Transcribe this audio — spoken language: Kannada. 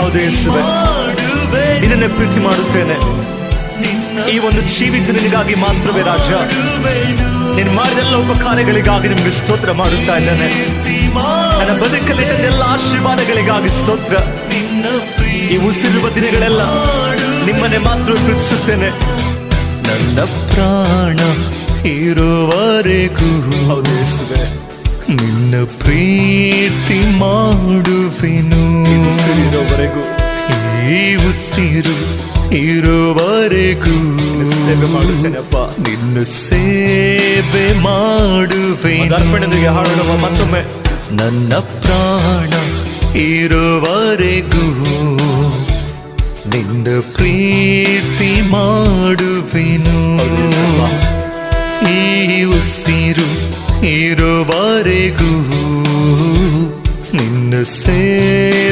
ಹೌದು ಯೇಸುವೆ, ನಿನ್ನನ್ನೇ ಪ್ರೀತಿ ಮಾಡುತ್ತೇನೆ. ಈ ಒಂದು ಜೀವಿತ ನಿನಗಾಗಿ ಮಾತ್ರವೇ ರಾಜ. ನೀನು ಮಾಡಿದೆಲ್ಲ ಉಪಕಾರಗಳಿಗಾಗಿ ನಿಮ್ಗೆ ಸ್ತೋತ್ರ ಮಾಡುತ್ತಾ ಇದ್ದೇನೆ. ನನ್ನ ಬದುಕಲ್ಲಿ ಎಲ್ಲ ಆಶೀರ್ವಾದಗಳಿಗಾಗಿ ಸ್ತೋತ್ರ. ಈ ಉಸಿರುವ ದಿನಗಳೆಲ್ಲ ನಿಮ್ಮನ್ನೇ ಮಾತ್ರ ಪ್ರೀತಿಸುತ್ತೇನೆ. ನನ್ನ ಪ್ರಾಣ ಇರುವವರೆಗೂ ಹೌದು ಯೇಸುವೆ, ನಿನ್ನ ಪ್ರೀತಿ ಮಾಡುವೆನು. ಉಸಿರಿರೋವರೆಗೂ, ಈ ಉಸಿರು ಇರುವವರೆಗೂ ಸೇವೆ ಮಾಡುತ್ತೇನೆ ಅಪ್ಪ. ನಿನ್ನ ಸೇವೆ ಮಾಡುವೆನು. ಅರ್ಪಣೆಗೆ ಹಾಡೋಣ ಮತ್ತೊಮ್ಮೆ. ನನ್ನ ಪ್ರಾಣ ಇರುವವರೆಗೂ ನಿನ್ನ ಪ್ರೀತಿ ಮಾಡುವೆನು. ಈ ಉಸಿರು ಇರುವವರೆಗೂ ನಿನ್ನ ಸೇವೆ